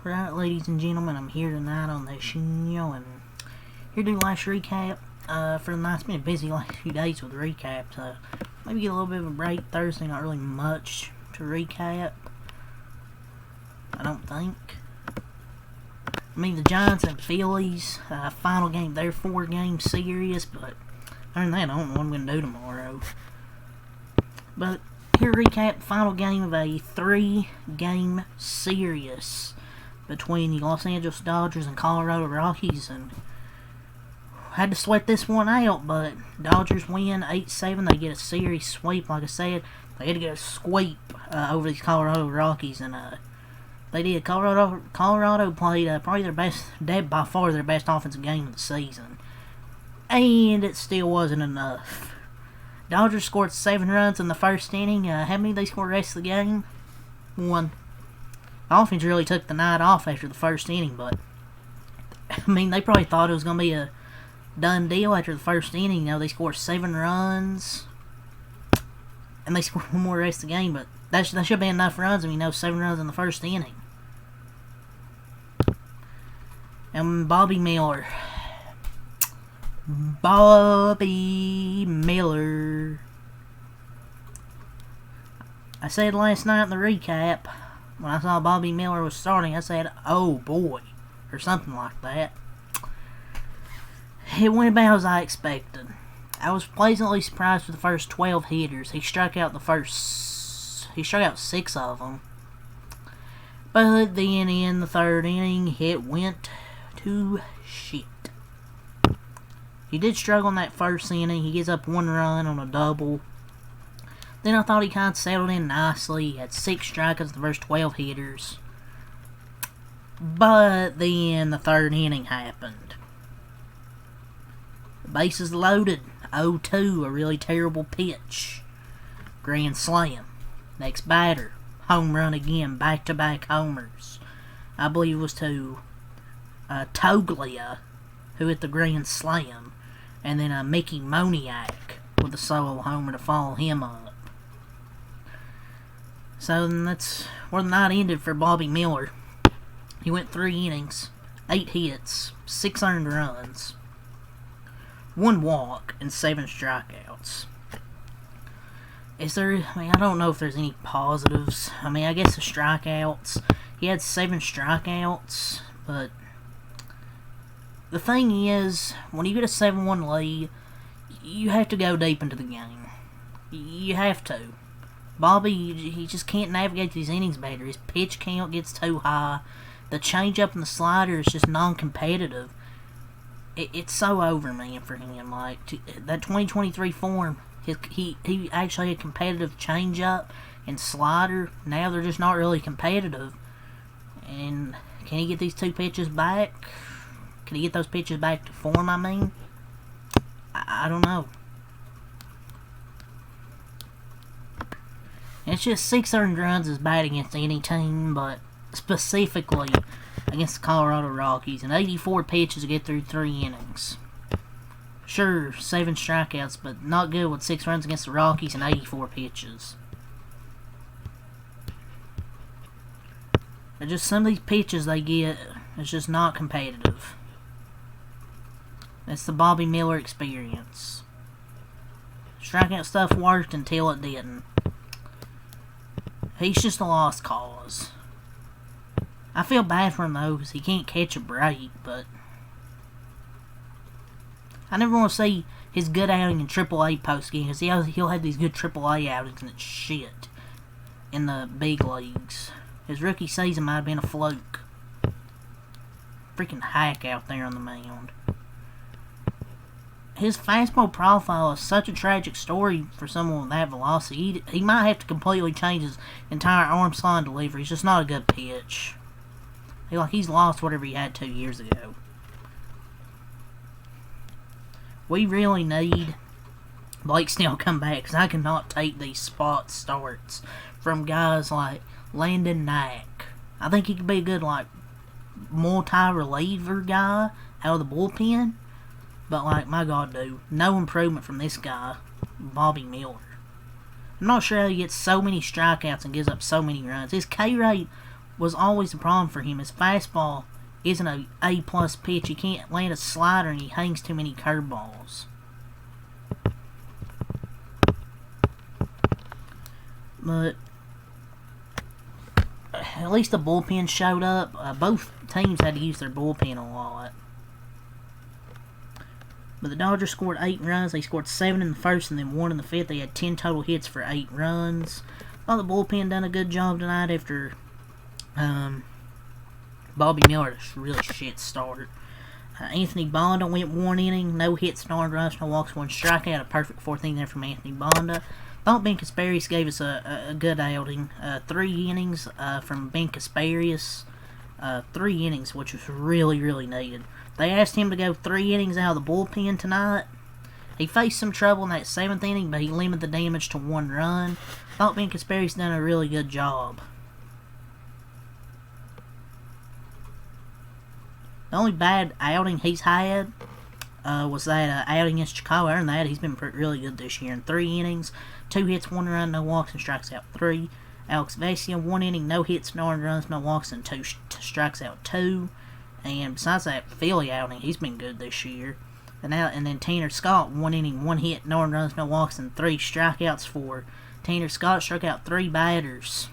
Right, ladies and gentlemen, I'm here tonight on the show and here to do a last recap for the night. It's been a busy last few days with recaps. Maybe get a little bit of a break Thursday, not really much to recap. I don't think. I mean, the Giants and Phillies, final game, their 4-game series, but other than that, I don't know what I'm going to do tomorrow. But here to recap the final game of a 3-game series between the Los Angeles Dodgers and Colorado Rockies, and had to sweat this one out, but Dodgers win 8-7. They get a series sweep. Like I said, they had to get a sweep over these Colorado Rockies, and they did. Colorado played probably by far their best offensive game of the season, and it still wasn't enough. Dodgers scored 7 runs in the first inning. How many did they score the rest of the game? 1. The offense really took the night off after the first inning, but I mean, they probably thought it was going to be a done deal after the first inning. You know, they scored 7 runs, and they scored 1 more the rest of the game, but that should have been enough runs. I mean, 7 runs in the first inning. And Bobby Miller. I said last night in the recap, when I saw Bobby Miller was starting, I said, oh boy, or something like that. It went about as I expected. I was pleasantly surprised with the first 12 hitters. He struck out 6 of them. But then in the 3rd inning, it went to shit. He did struggle in that 1st inning. He gets up 1 run on a double. Then I thought he kind of settled in nicely. He had 6 strikeouts the first 12 hitters. But then the 3rd inning happened. The bases loaded. 0-2, a really terrible pitch. Grand slam. Next batter, home run again. Back-to-back homers. I believe it was to Toglia, who hit the grand slam. And then Mickey Moniak with a solo homer to follow him up. So that's where the night ended for Bobby Miller. He went 3 innings, 8 hits, 6 earned runs, 1 walk, and 7 strikeouts. I don't know if there's any positives. I mean, I guess the strikeouts. He had 7 strikeouts, but the thing is, when you get a 7-1 lead, you have to go deep into the game. You have to. Bobby, he just can't navigate these innings better. His pitch count gets too high. The changeup and the slider is just non-competitive. It's so over, man, for him. Like, that 2023 form, he actually had competitive changeup and slider. Now they're just not really competitive. And can he get these 2 pitches back? Can he get those pitches back to form, I mean? I don't know. It's just 6 earned runs is bad against any team, but specifically against the Colorado Rockies. And 84 pitches to get through 3 innings. Sure, 7 strikeouts, but not good with 6 runs against the Rockies and 84 pitches. And just some of these pitches they get, it's just not competitive. That's the Bobby Miller experience. Strikeout stuff worked until it didn't. He's just a lost cause. I feel bad for him, though, because he can't catch a break, but I never want to see his good outing in AAA postgame, because he'll have these good AAA outings and it's shit in the big leagues. His rookie season might have been a fluke. Freaking hack out there on the mound. His fastball profile is such a tragic story for someone with that velocity. He might have to completely change his entire arm slide delivery. It's just not a good pitch. He's lost whatever he had 2 years ago. We really need Blake Snell to come back, because I cannot take these spot starts from guys like Landon Knack. I think he could be a good, multi-reliever guy out of the bullpen. But, my God, dude, no improvement from this guy, Bobby Miller. I'm not sure how he gets so many strikeouts and gives up so many runs. His K rate was always the problem for him. His fastball isn't a A-plus pitch. He can't land a slider, and he hangs too many curveballs. But at least the bullpen showed up. Both teams had to use their bullpen a lot. But the Dodgers scored 8 runs. They scored 7 in the first and then 1 in the fifth. They had 10 total hits for 8 runs. I thought the bullpen done a good job tonight after Bobby Miller had a really shit start. Anthony Bonda went 1 inning, no hits, no earned runs, no walks, 1 strikeout. A perfect 4th inning there from Anthony Bonda. Thought Ben Kasparius gave us a good outing. 3 innings from Ben Kasparius. 3 innings, which was really, really needed. They asked him to go 3 innings out of the bullpen tonight. He faced some trouble in that 7th inning, but he limited the damage to 1 run. Thought Ben Kasparius done a really good job. The only bad outing he's had was that outing against Chicago. Other than that, he's been really good this year. In 3 innings, 2 hits, 1 run, no walks, and strikes out 3. Alex Vesia, 1 inning, no hits, no earned runs, no walks, and 2 strikes out 2. And besides that Philly outing, he's been good this year. And then Tanner Scott, 1 inning, 1 hit, no earned runs, no walks, and 3 strikeouts for Tanner Scott. Struck out 3 batters.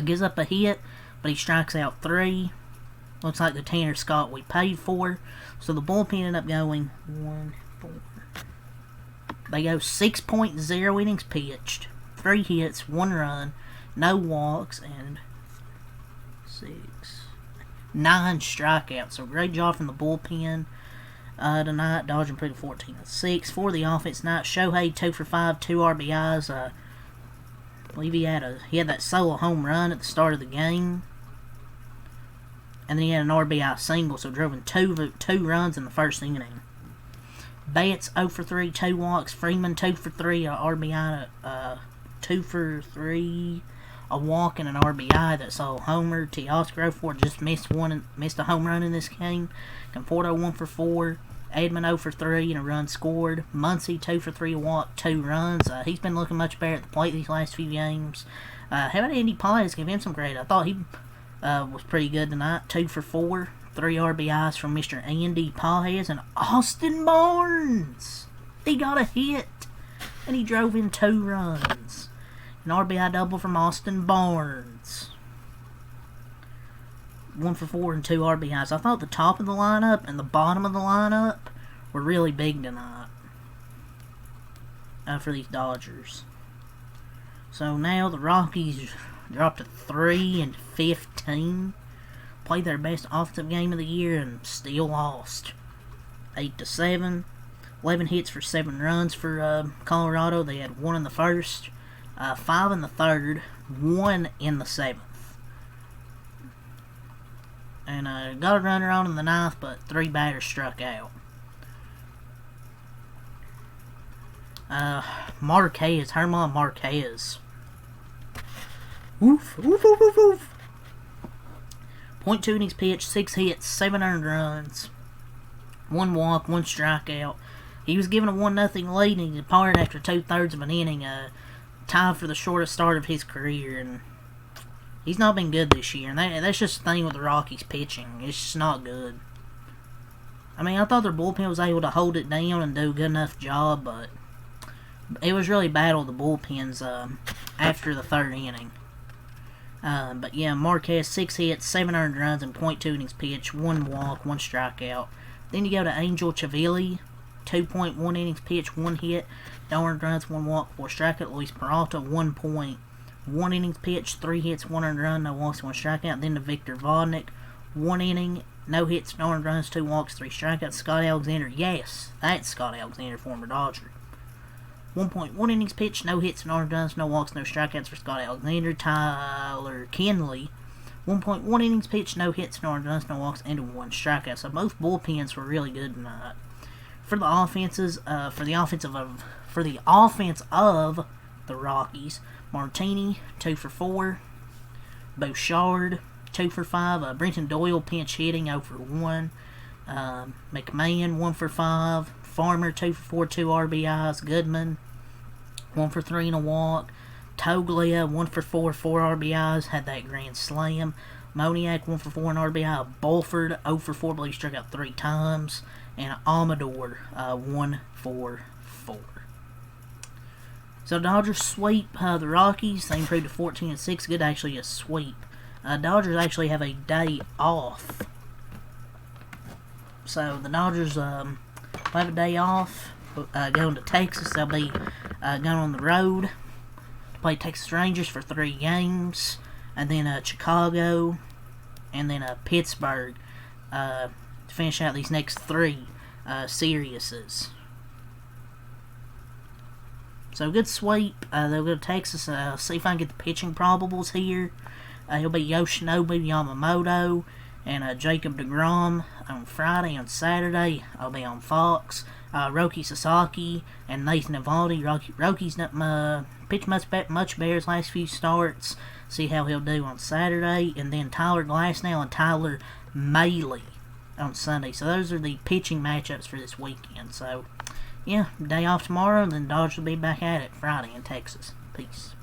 Gives up a hit, but he strikes out 3. Looks like the Tanner Scott we paid for. So the bullpen ended up going 1, 4. They go 6.0 innings pitched, 3 hits, 1 run, no walks, and 9 strikeouts. So great job from the bullpen tonight. Dodgers improved 14-6. For the offense tonight, Shohei 2 for 5, 2 RBIs. I believe he had that solo home run at the start of the game. And then he had an RBI single, so drove in 2 runs in the first inning. Betts 0 for 3, 2 walks. Freeman 2 for 3, a RBI, 2 for 3, a walk and an RBI that saw a homer. Teoscar 4 just missed a home run in this game. Conforto 1 for 4. Edman 0 for 3 and a run scored. Muncy 2 for 3, a walk, 2 runs. He's been looking much better at the plate these last few games. How about Andy Paez? Give him some credit. I thought he was pretty good tonight. 2 for 4. 3 RBIs from Mr. Andy Paez. And Austin Barnes! He got a hit. And he drove in 2 runs. An RBI double from Austin Barnes. 1 for 4 and 2 RBIs. I thought the top of the lineup and the bottom of the lineup were really big tonight for these Dodgers. So now the Rockies dropped to 3-15. Played their best offensive game of the year and still lost. 8-7. 11 hits for 7 runs for Colorado. They had 1 in the first, 5 in the third, 1 in the 7th. And got a runner on in the 9th, but 3 batters struck out. Herman Marquez. Oof, oof, oof, oof, oof. .2 innings pitched, 6 hits, 7 earned runs, 1 walk, 1 strikeout. He was given a 1-0 lead and he departed after 2/3 of an inning, tied for the shortest start of his career. And he's not been good this year, and that's just the thing with the Rockies pitching. It's just not good. I mean, I thought their bullpen was able to hold it down and do a good enough job, but it was really bad with the bullpens after the 3rd inning. But yeah, Marquez, 6 hits, 7 earned runs, and .2 innings pitched, 1 walk, 1 strikeout. Then you go to Angel Chavilli, 2.1 innings pitched, 1 hit, no earned runs, 1 walk, 4 strikeout. Luis Peralta, 1.1 innings pitched, 3 hits, 1 earned run, no walks, 1 strikeout. Then to Victor Vodnik, 1 inning, no hits, no earned runs, 2 walks, 3 strikeouts. Scott Alexander, yes, that's Scott Alexander, former Dodger. 1.1 innings pitched, no hits, no earned runs, no walks, no strikeouts for Scott Alexander. Tyler Kenley, 1.1 innings pitched, no hits, no earned runs, no walks, and 1 strikeout. So both bullpens were really good tonight. For the offenses, for the offense of the Rockies, Martini 2 for 4, Bouchard 2 for 5, Brenton Doyle pinch hitting 0 for 1, McMahon 1 for 5. Farmer 2 for 4, 2 RBIs. Goodman 1 for 3 and a walk. Toglia, 1 for 4, 4 RBIs, had that grand slam. Moniak, 1 for 4 and RBI. Bulford, 0 for 4, but he struck out 3 times. And Amador, 1 for 4. So Dodgers sweep the Rockies. They improved to 14-6. Good, actually, a sweep. Dodgers actually have a day off. So the Dodgers will have a day off. Going to Texas. They'll be going on the road. Play Texas Rangers for 3 games. And then Chicago. And then Pittsburgh. To finish out these next 3 series. So good sweep. They'll go to Texas. See if I can get the pitching probables here. He'll be Yoshinobu Yamamoto and Jacob deGrom on Friday. On Saturday, I'll be on Fox. Roki Sasaki and Nathan Eovaldi. Roki's pitched much better his last few starts. See how he'll do on Saturday. And then Tyler Glasnow and Tyler Mahle on Sunday. So those are the pitching matchups for this weekend. So, yeah, day off tomorrow, and then Dodgers will be back at it Friday in Texas. Peace.